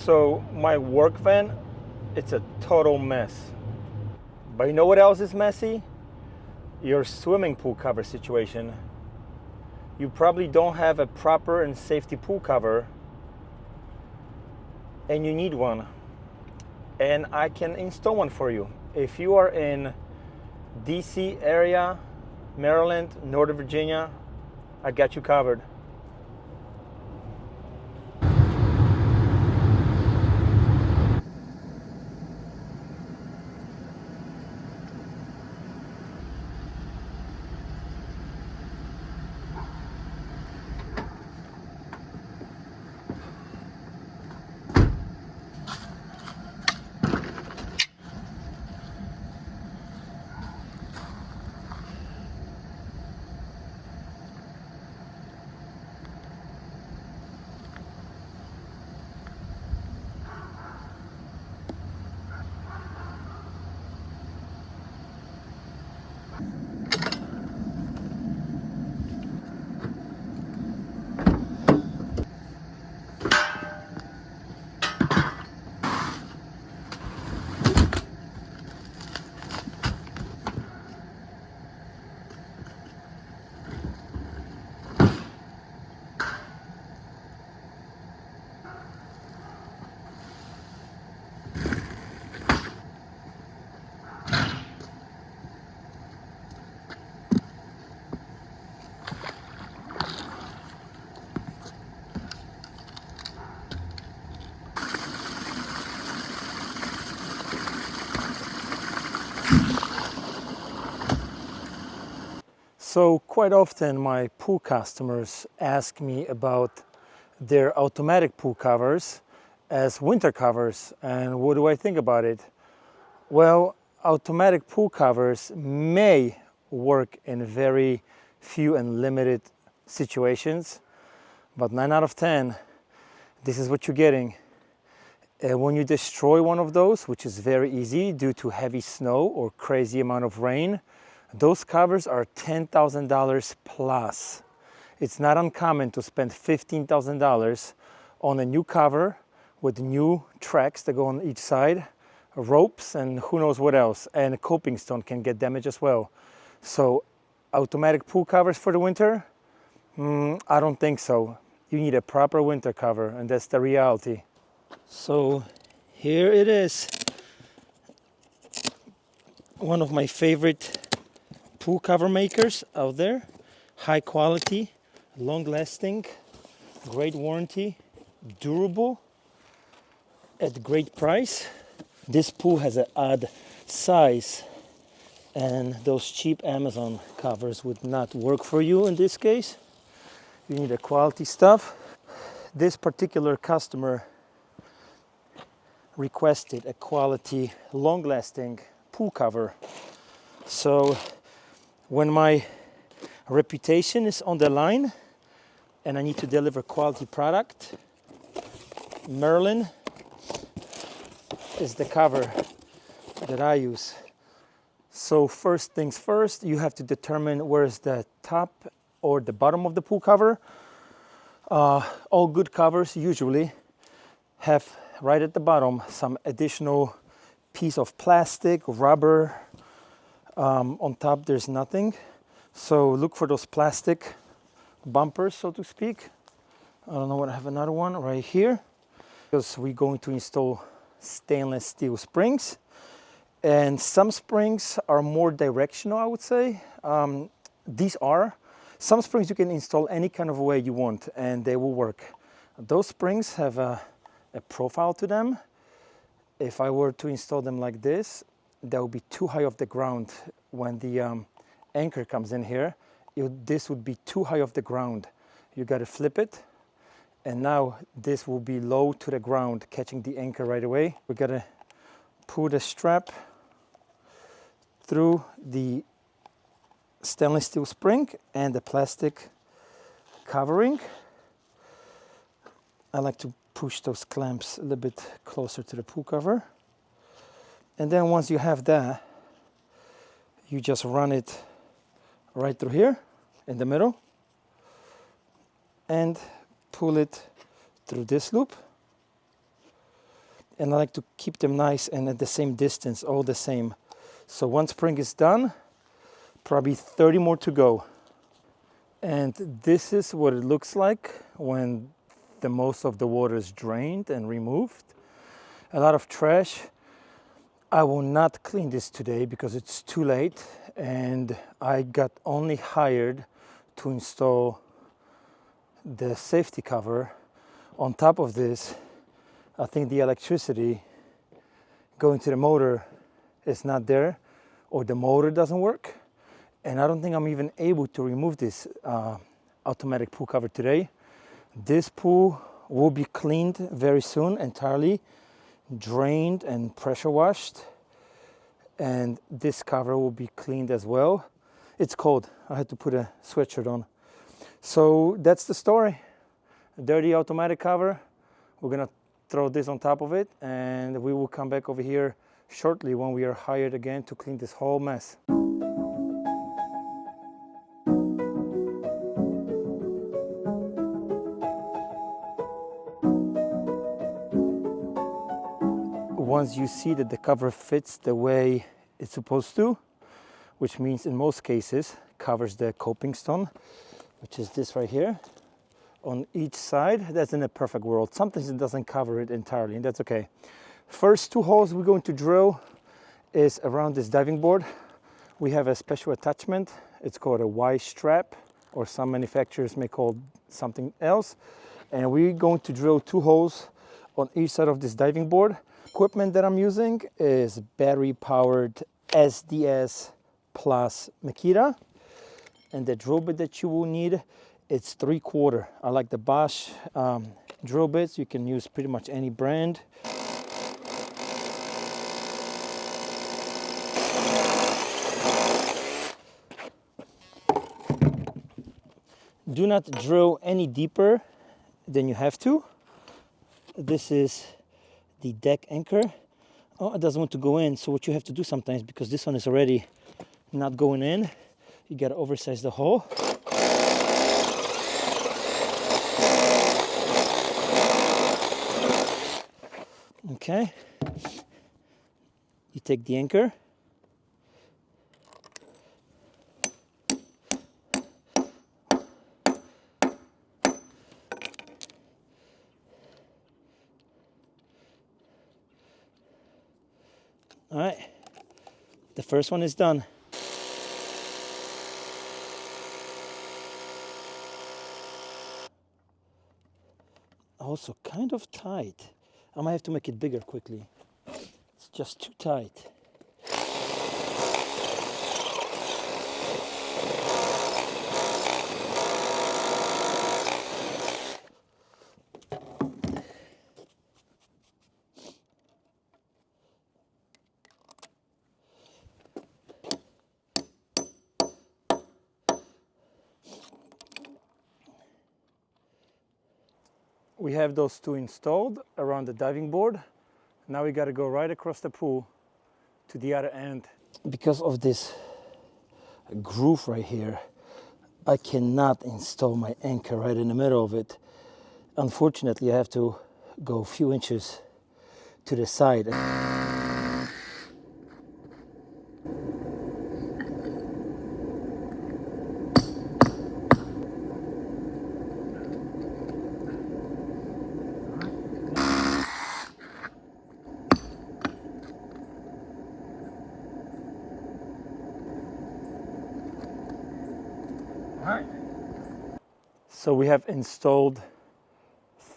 So my work van, it's a total mess. But you know what else is messy? Your swimming pool cover situation. You probably don't have a proper and safety pool cover, and you need one. And I can install one for you. If you are in DC area, Maryland, Northern Virginia, I got you covered. So quite often my pool customers ask me about their automatic pool covers as winter covers, and what do I think about it? Well, automatic pool covers may work in very few and limited situations, but 9 out of 10, this is what you're getting. When you destroy one of those, which is very easy due to heavy snow or crazy amount of rain, those covers are $10,000 plus. It's not uncommon to spend $15,000 on a new cover with new tracks that go on each side, ropes, and who knows what else. And a coping stone can get damaged as well. So automatic pool covers for the winter? I don't think so. You need a proper winter cover, and that's the reality. So here it is. One of my favorite pool cover makers out there. High quality, long lasting, great warranty, durable, at great price. This pool has an odd size, and those cheap Amazon covers would not work for you in this case. You need a quality stuff. This particular customer requested a quality, long lasting pool cover. So when my reputation is on the line and I need to deliver quality product, Merlin is the cover that I use. So first things first, you have to determine where's the top or the bottom of the pool cover. All good covers usually have right at the bottom some additional piece of plastic, rubber. On top there's nothing, so look for those plastic bumpers, so to speak. I don't know what, I have another one right here, because we're going to install stainless steel springs, and some springs are more directional, I would say. These are some springs you can install any kind of way you want and they will work. Those springs have a profile to them. If I were to install them like this, that would be too high off the ground. When the anchor comes in here, this would be too high off the ground. You got to flip it, and now this will be low to the ground, catching the anchor right away. We got to pull the strap through the stainless steel spring and the plastic covering. I like to push those clamps a little bit closer to the pool cover. And then once you have that, you just run it right through here in the middle and pull it through this loop and I like to keep them nice and at the same distance, all the same. So one spring is done, probably 30 more to go. And this is what it looks like when the most of the water is drained and removed. A lot of trash. I will not clean this today because it's too late, and I got only hired to install the safety cover. On top of this, I think the electricity going to the motor is not there, or the motor doesn't work, and I don't think I'm even able to remove this automatic pool cover today. This pool will be cleaned very soon, entirely drained and pressure washed, and this cover will be cleaned as well. It's cold, I had to put a sweatshirt on. So that's the story. A dirty automatic cover. We're gonna throw this on top of it, and we will come back over here shortly when we are hired again to clean this whole mess. Once you see that the cover fits the way it's supposed to, which means in most cases covers the coping stone, which is this right here, on each side, that's in a perfect world. Sometimes it doesn't cover it entirely, and that's okay. First two holes we're going to drill is around this diving board. We have a special attachment. It's called a Y strap, or some manufacturers may call something else. And we're going to drill two holes on each side of this diving board. Equipment that I'm using is battery-powered SDS Plus Makita, and the drill bit that you will need, it's 3/4. I like the Bosch drill bits. You can use pretty much any brand. Do not drill any deeper than you have to. This is the deck anchor. Oh, it doesn't want to go in, so what you have to do sometimes, because this one is already not going in, you gotta oversize the hole. Okay, you take the anchor, all right, the first one is done. Also kind of tight. I might have to make it bigger quickly. It's just too tight. We have those two installed around the diving board. Now we got to go right across the pool to the other end. Because of this groove right here, I cannot install my anchor right in the middle of it. Unfortunately, I have to go a few inches to the side. Alright. So we have installed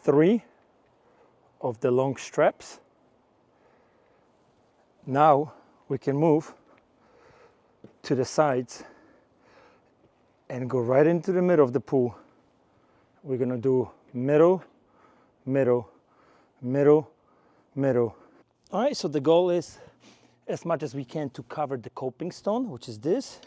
3 of the long straps. Now we can move to the sides and go right into the middle of the pool. We're gonna do middle, middle, middle, middle. All right, so the goal is as much as we can to cover the coping stone, which is this.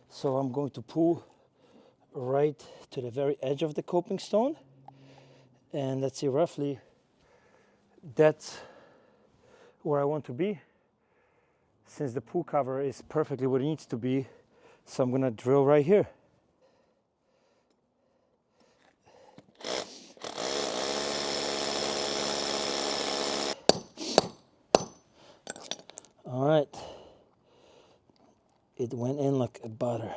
So I'm going to pull right to the very edge of the coping stone, and let's see, roughly that's where I want to be, since the pool cover is perfectly what it needs to be. So I'm gonna drill right here. All right. It went in like butter.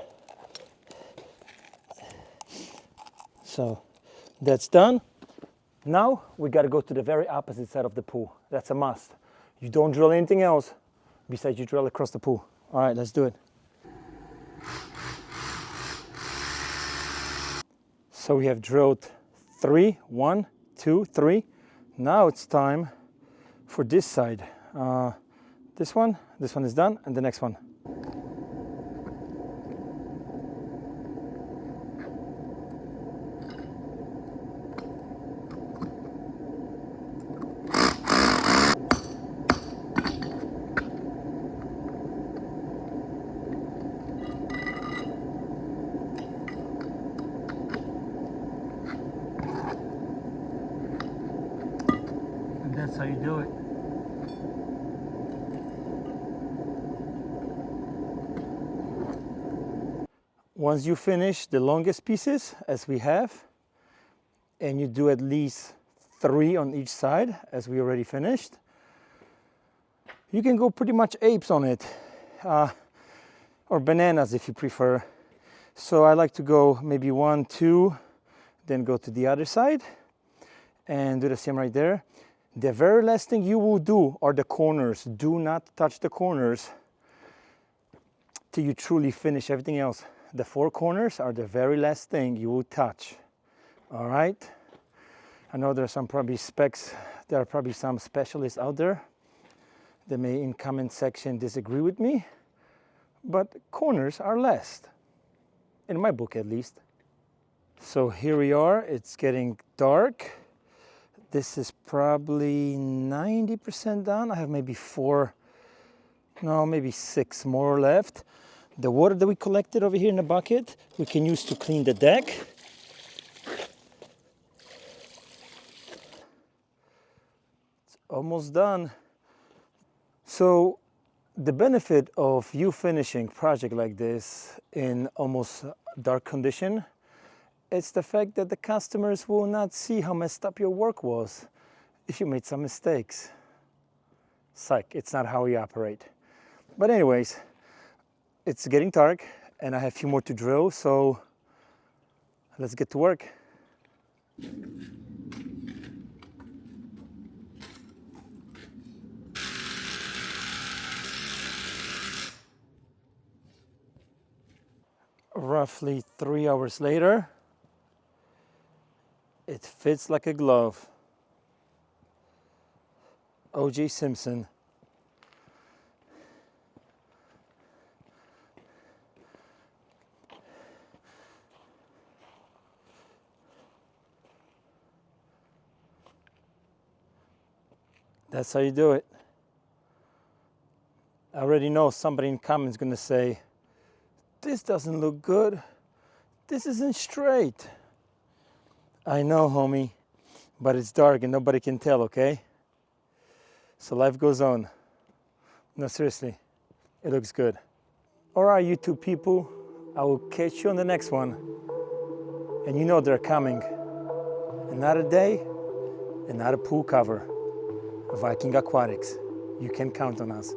So that's done. Now we got to go to the very opposite side of the pool. That's a must. You don't drill anything else besides you drill across the pool. All right, let's do it. So we have drilled 3, 1, 2, 3. Now it's time for this side. This one is done, and the next one. That's how you do it. Once you finish the longest pieces, as we have, and you do at least 3 on each side, as we already finished, you can go pretty much apes on it, or bananas if you prefer. So I like to go maybe 1, 2, then go to the other side, and do the same right there. The very last thing you will do are the corners. Do not touch the corners till you truly finish everything else. The 4 corners are the very last thing you will touch. All right? I know there are some probably there are probably some specialists out there that may in comment section disagree with me, but corners are last, in my book at least. So here we are, it's getting dark. This is probably 90% done. I have maybe 6 more left. The water that we collected over here in the bucket, we can use to clean the deck. It's almost done. So the benefit of you finishing a project like this in almost dark condition, it's the fact that the customers will not see how messed up your work was if you made some mistakes. Psych, it's not how we operate. But anyways, it's getting dark and I have a few more to drill, so let's get to work. Roughly 3 hours later, it fits like a glove. O.J. Simpson. That's how you do it. I already know somebody in comments is gonna say, this doesn't look good. This isn't straight. I know, homie, but it's dark and nobody can tell, okay? So life goes on. No, seriously, it looks good. All right, YouTube people, I will catch you on the next one. And you know they're coming. Another day, another pool cover. Viking Aquatics. You can count on us.